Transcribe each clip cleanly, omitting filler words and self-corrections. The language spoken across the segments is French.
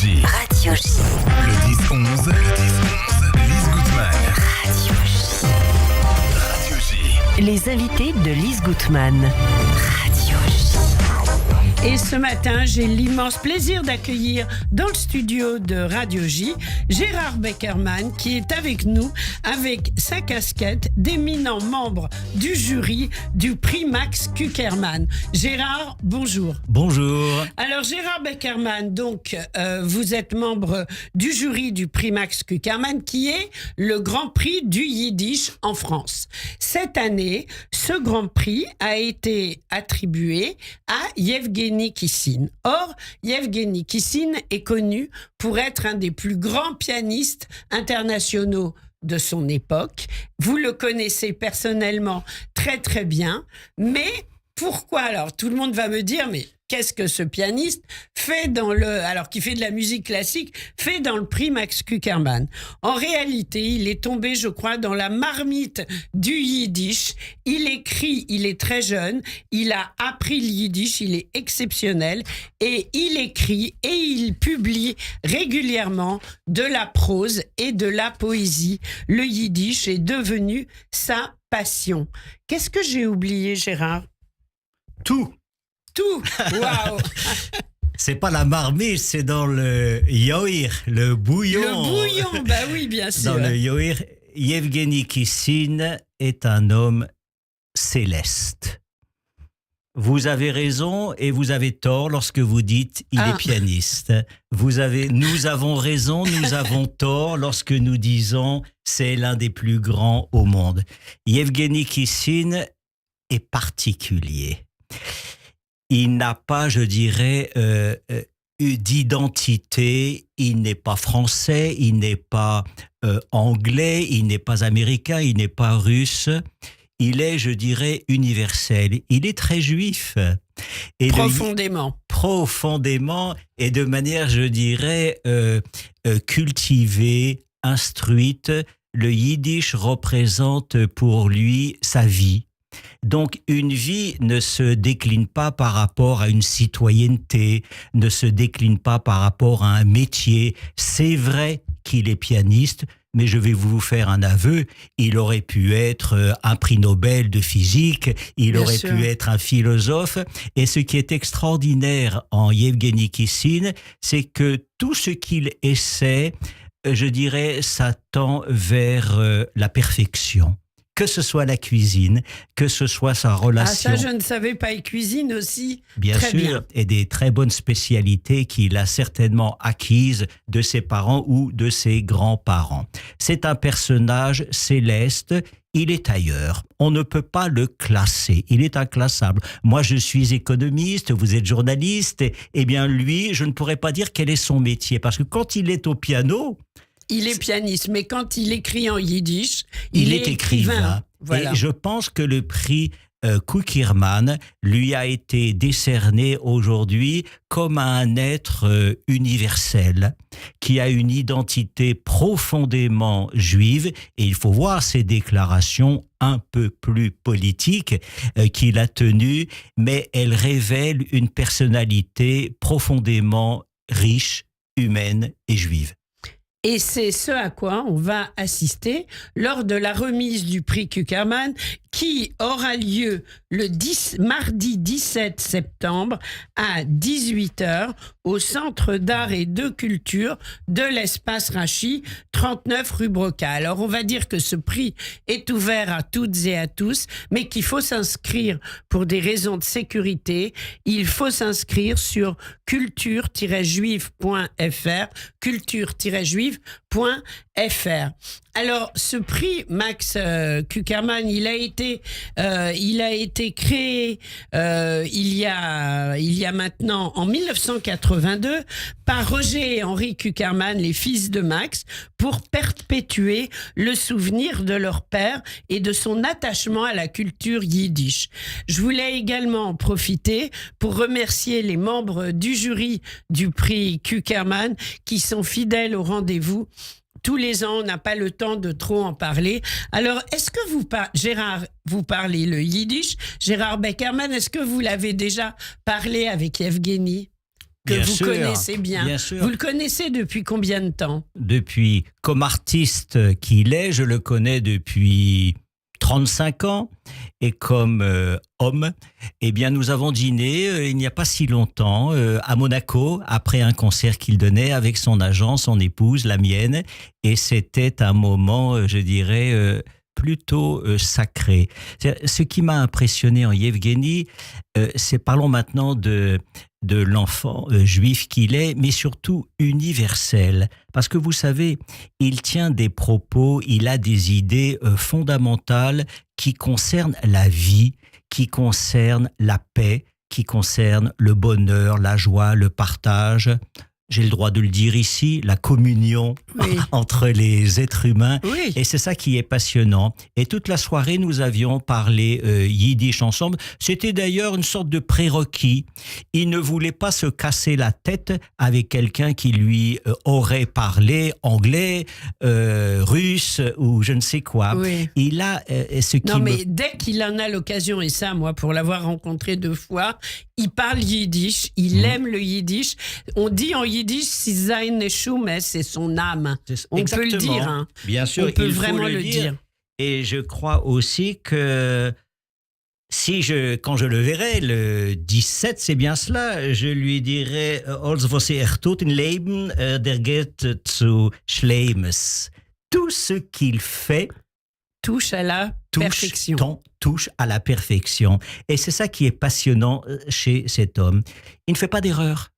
J. Radio J. Le 10-11. Lise Gutmann. Radio J. Radio J. Les invités de Lise Gutmann. Radio J. Et ce matin, j'ai l'immense plaisir d'accueillir dans le studio de Radio J Gérard Beckerman qui est avec nous avec sa casquette d'éminent membre du jury du prix Max Kuckerman. Gérard, bonjour. Bonjour. Alors Gérard Beckerman, donc vous êtes membre du jury du prix Max Kuckerman qui est le grand prix du Yiddish en France. Cette année, ce grand prix a été attribué à Yevgeny Kissin. Or, Yevgeny Kissin est connu pour être un des plus grands pianistes internationaux de son époque. Vous le connaissez personnellement très très bien, mais pourquoi alors? Tout le monde va me dire, mais qu'est-ce que ce pianiste fait alors qu'il fait de la musique classique, fait dans le prix Max Kuckerman? En réalité, il est tombé, je crois, dans la marmite du yiddish. Il écrit, il est très jeune, il a appris le yiddish, il est exceptionnel et il écrit et il publie régulièrement de la prose et de la poésie. Le yiddish est devenu sa passion. Qu'est-ce que j'ai oublié, Gérard? Tout. Waouh. C'est pas la marmite, c'est dans le yoïr, le bouillon. Le bouillon, bah oui, bien sûr. Dans le yoïr, Yevgeny Kissin est un homme céleste. Vous avez raison et vous avez tort lorsque vous dites il est pianiste. Nous avons raison, nous avons tort lorsque nous disons c'est l'un des plus grands au monde. Yevgeny Kissin est particulier. Il n'a pas, je dirais, d'identité. Il n'est pas français, il n'est pas anglais, il n'est pas américain, il n'est pas russe. Il est, je dirais, universel. Il est très juif. Et profondément et de manière, je dirais, cultivée, instruite. Le yiddish représente pour lui sa vie. Donc, une vie ne se décline pas par rapport à une citoyenneté, ne se décline pas par rapport à un métier. C'est vrai qu'il est pianiste, mais je vais vous faire un aveu, il aurait pu être un prix Nobel de physique, il aurait pu être un philosophe. Et ce qui est extraordinaire en Yevgeny Kissin, c'est que tout ce qu'il essaie, je dirais, ça tend vers la perfection. Que ce soit la cuisine, que ce soit sa relation. Ah, ça, je ne savais pas. Il cuisine aussi. Bien très sûr, bien. Et des très bonnes spécialités qu'il a certainement acquises de ses parents ou de ses grands-parents. C'est un personnage céleste. Il est ailleurs. On ne peut pas le classer. Il est inclassable. Moi, je suis économiste, vous êtes journaliste. Eh bien, lui, je ne pourrais pas dire quel est son métier. Parce que quand il est au piano... Il est pianiste, mais quand il écrit en yiddish, il est écrivain. Voilà. Et je pense que le prix Kuckerman lui a été décerné aujourd'hui comme un être universel qui a une identité profondément juive. Et il faut voir ses déclarations un peu plus politiques qu'il a tenues, mais elles révèlent une personnalité profondément riche, humaine et juive. Et c'est ce à quoi on va assister lors de la remise du prix Kuckerman qui aura lieu le mardi 17 septembre à 18h au Centre d'art et de culture de l'Espace Rachid, 39 rue Broca. Alors on va dire que ce prix est ouvert à toutes et à tous, mais qu'il faut s'inscrire pour des raisons de sécurité. Il faut s'inscrire sur culture-juive.fr, culture-juive.fr. Alors, ce prix Max Kuckerman, il a été créé il y a maintenant en 1982 par Roger et Henri Kuckerman, les fils de Max, pour perpétuer le souvenir de leur père et de son attachement à la culture yiddish. Je voulais également en profiter pour remercier les membres du jury du prix Kuckerman qui sont fidèles au rendez-vous. Tous les ans, on n'a pas le temps de trop en parler. Alors, est-ce que Gérard, vous parlez le yiddish? Gérard Beckerman, est-ce que vous l'avez déjà parlé avec Yevgeny? que Bien vous sûr, connaissez bien. bien sûr. Vous le connaissez depuis combien de temps? Depuis, comme artiste qu'il est, je le connais depuis 35 ans. Et comme homme, eh bien, nous avons dîné il n'y a pas si longtemps à Monaco, après un concert qu'il donnait avec son agent, son épouse, la mienne. Et c'était un moment, je dirais, plutôt sacré. Ce qui m'a impressionné en Yevgeny, c'est, parlons maintenant de l'enfant juif qu'il est, mais surtout universel. Parce que vous savez, il tient des propos, il a des idées fondamentales qui concernent la vie, qui concernent la paix, qui concernent le bonheur, la joie, le partage. J'ai le droit de le dire ici, la communion Oui. entre les êtres humains. Oui. Et c'est ça qui est passionnant. Et toute la soirée, nous avions parlé yiddish ensemble. C'était d'ailleurs une sorte de prérequis. Il ne voulait pas se casser la tête avec quelqu'un qui lui aurait parlé anglais, russe ou je ne sais quoi. Oui. Il a ce qui Non, me... mais dès qu'il en a l'occasion, et ça, moi, pour l'avoir rencontré 2 fois, il parle yiddish, il aime le yiddish. On dit en yiddish, si seine Schume, c'est son âme. On peut le dire. Hein. Bien sûr, On peut il faut vraiment le dire. Et je crois aussi que quand je le verrai, le 17, c'est bien cela, je lui dirai Alles was tut im Leben, der geht zu Schlimmes. Tout ce qu'il fait Touche à la perfection. touche à la perfection. Et c'est ça qui est passionnant chez cet homme. Il ne fait pas d'erreur.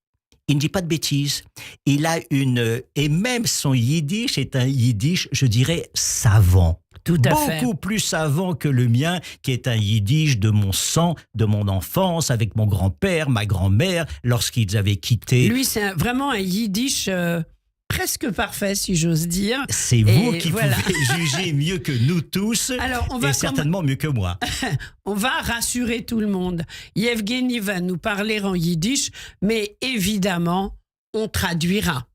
Il ne dit pas de bêtises. Il a et même son yiddish est un yiddish, je dirais, savant. Tout à fait. Beaucoup plus savant que le mien, qui est un yiddish de mon sang, de mon enfance, avec mon grand-père, ma grand-mère, lorsqu'ils avaient quitté. Lui, c'est vraiment un yiddish presque parfait, si j'ose dire. C'est vous Et qui voilà. pouvez juger mieux que nous tous, Alors, on va et certainement mieux que moi. On va rassurer tout le monde. Yevgeny va nous parler en yiddish, mais évidemment, on traduira.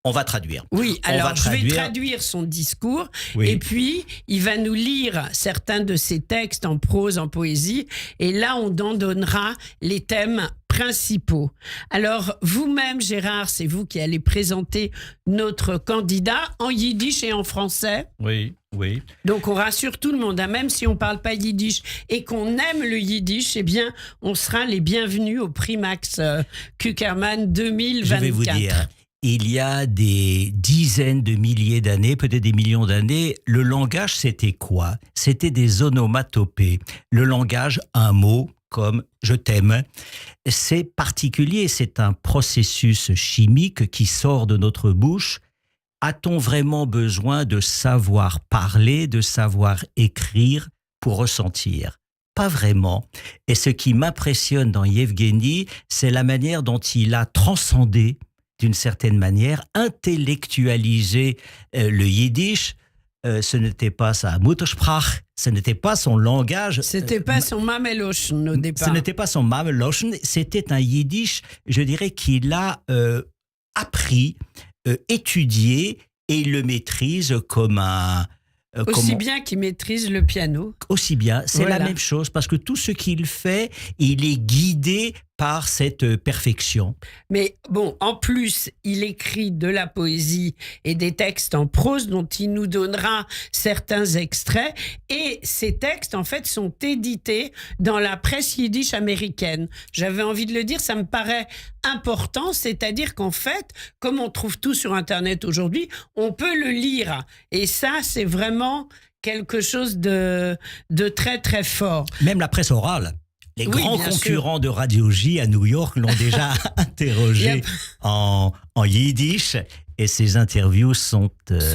On va traduire. Oui, On alors va je vais traduire. traduire son discours Oui. et puis il va nous lire certains de ses textes en prose, en poésie, et là on en donnera les thèmes principaux. Alors vous-même, Gérard, c'est vous qui allez présenter notre candidat en yiddish et en français. Oui, oui. Donc on rassure tout le monde, hein, même si on ne parle pas yiddish et qu'on aime le yiddish, eh bien on sera les bienvenus au prix Max Kuckerman 2024. Je vais vous dire, il y a des dizaines de milliers d'années, peut-être des millions d'années, le langage, c'était quoi? C'était des onomatopées. Le langage, un mot comme « je t'aime », c'est particulier, c'est un processus chimique qui sort de notre bouche. A-t-on vraiment besoin de savoir parler, de savoir écrire pour ressentir? Pas vraiment. Et ce qui m'impressionne dans Yevgeny, c'est la manière dont il a transcendé, d'une certaine manière, intellectualisé le yiddish. Ce n'était pas sa Muttersprach, ce n'était pas son langage. C'était pas son Mameloschen au départ. Ce n'était pas son Mameloschen, c'était un yiddish, je dirais, qu'il a appris, étudié, et il le maîtrise comme un... Aussi bien qu'il maîtrise le piano. Aussi bien, c'est Voilà. la même chose, parce que tout ce qu'il fait, il est guidé par cette perfection. Mais bon, en plus, il écrit de la poésie et des textes en prose dont il nous donnera certains extraits. Et ces textes, en fait, sont édités dans la presse yiddish américaine. J'avais envie de le dire, ça me paraît important, c'est-à-dire qu'en fait, comme on trouve tout sur Internet aujourd'hui, on peut le lire. Et ça, c'est vraiment quelque chose de très, très fort. Même la presse orale. Les Oui, grands bien concurrents de Radio J à New York l'ont déjà interrogé Yep. en yiddish, et ses interviews sont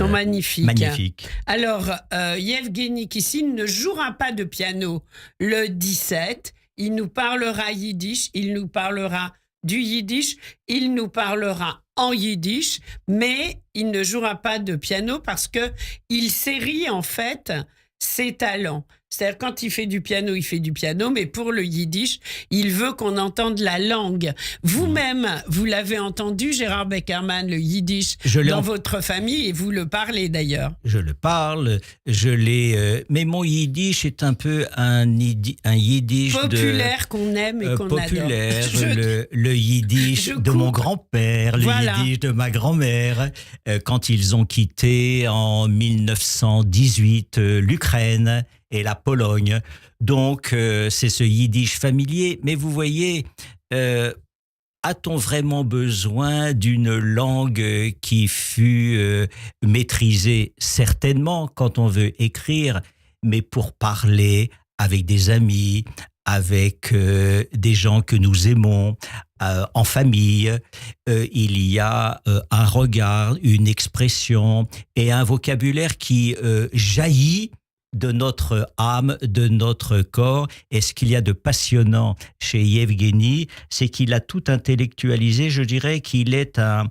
Magnifiques. magnifiques. Alors, Yevgeny Kissin ne jouera pas de piano le 17. Il nous parlera yiddish, il nous parlera du yiddish, il nous parlera en yiddish, mais il ne jouera pas de piano parce que il série en fait ses talents. C'est-à-dire, quand il fait du piano, il fait du piano, mais pour le yiddish, il veut qu'on entende la langue. Vous-même, vous l'avez entendu, Gérard Beckerman, le yiddish, dans votre famille, et vous le parlez d'ailleurs. Je le parle, mais mon yiddish est un peu un yiddish populaire qu'on aime et qu'on populaire, adore. Le yiddish de mon grand-père, le yiddish de ma grand-mère, quand ils ont quitté en 1918 l'Ukraine et la Pologne. Donc, c'est ce yiddish familier. Mais vous voyez, a-t-on vraiment besoin d'une langue qui fut maîtrisée? Certainement, quand on veut écrire, mais pour parler avec des amis, avec des gens que nous aimons, en famille, il y a un regard, une expression et un vocabulaire qui jaillit de notre âme, de notre corps. Et ce qu'il y a de passionnant chez Yevgeny, c'est qu'il a tout intellectualisé. Je dirais qu'il est un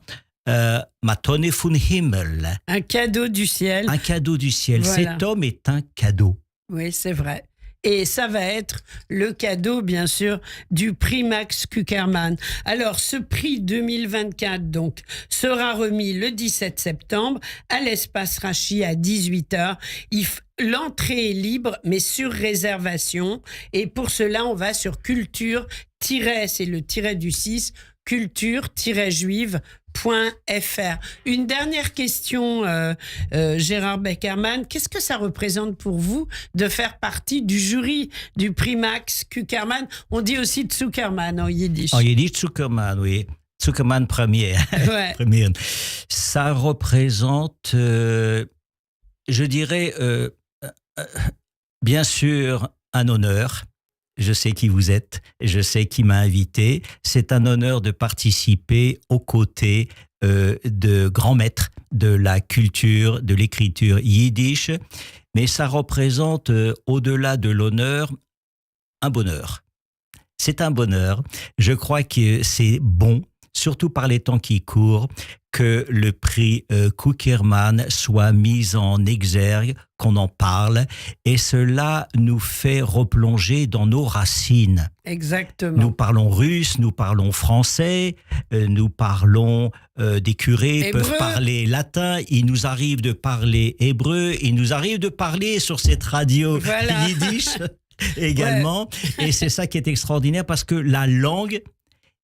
Matone von Himmel. Un cadeau du ciel. Un cadeau du ciel. Voilà. Cet homme est un cadeau. Oui, c'est vrai. Et ça va être le cadeau, bien sûr, du prix Max Kuckerman. Alors, ce prix 2024, donc, sera remis le 17 septembre à l'Espace Rachi à 18h. L'entrée est libre, mais sur réservation. Et pour cela, on va sur culture- c'est le tiret du 6, culture-juive.fr. Une dernière question, Gérard Beckerman. Qu'est-ce que ça représente pour vous de faire partie du jury du prix Max Kuckerman? On dit aussi Zuckerman en yiddish. En yiddish, Zuckerman, oui. Zuckerman premier. Ouais. Premier. Ça représente, je dirais, bien sûr, un honneur. Je sais qui vous êtes, je sais qui m'a invité. C'est un honneur de participer aux côtés de grands maîtres de la culture, de l'écriture yiddish. Mais ça représente, au-delà de l'honneur, un bonheur. C'est un bonheur. Je crois que c'est bon, surtout par les temps qui courent, que le prix Kuckerman soit mis en exergue, qu'on en parle, et cela nous fait replonger dans nos racines. Exactement. Nous parlons russe, nous parlons français, nous parlons des curés hébreu. Peuvent parler latin, il nous arrive de parler hébreu, il nous arrive de parler sur cette radio yiddish également, et c'est ça qui est extraordinaire parce que la langue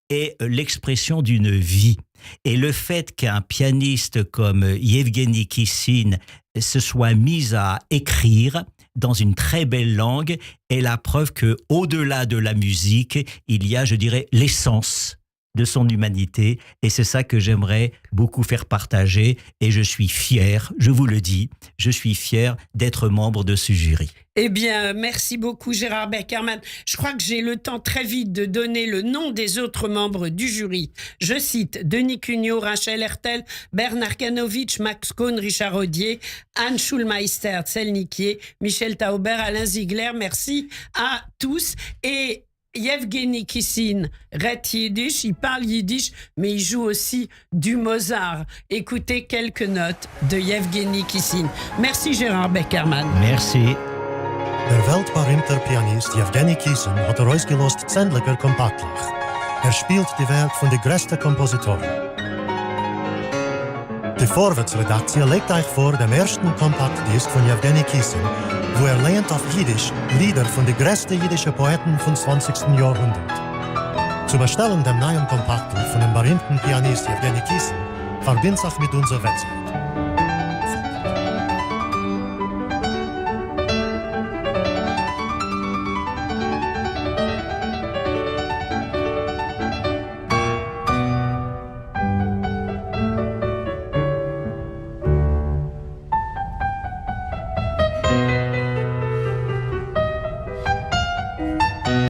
est l'expression d'une vie. Et le fait qu'un pianiste comme Yevgeny Kissin se soit mis à écrire dans une très belle langue est la preuve que, au-delà de la musique, il y a, je dirais, l'essence de son humanité. Et c'est ça que j'aimerais beaucoup faire partager. Et je suis fier, je vous le dis, je suis fier d'être membre de ce jury. Eh bien, merci beaucoup Gérard Beckerman. Je crois que j'ai le temps très vite de donner le nom des autres membres du jury. Je cite Denis Cugnot, Rachel Hertel, Bernard Kanovitch, Max Cohn, Richard Audier, Anne Schulmeister, Tselnikier, Michel Tauber, Alain Ziegler. Merci à tous. Et Yevgeny Kissin, Red Yiddish, il parle yiddish, mais il joue aussi du Mozart. Écoutez quelques notes de Yevgeny Kissin. Merci Gérard Beckerman. Merci. Der weltberühmte Pianist Yevgeny Kissin hat ausgelost Zendliker Kompaktlich. Spielt die Werk von den größten Kompositoren. Die Vorwärtsredaktie legt euch vor dem ersten Kompaktdisk von Yevgeny Kissin, wo lernt auf Jiddisch Lieder von den größten jiddischen Poeten vom 20. Jahrhundert. Zur Bestellung dem neuen Kompaktdisk von dem berühmten Pianist Yevgeny Kissin verbindet sich mit unserer Website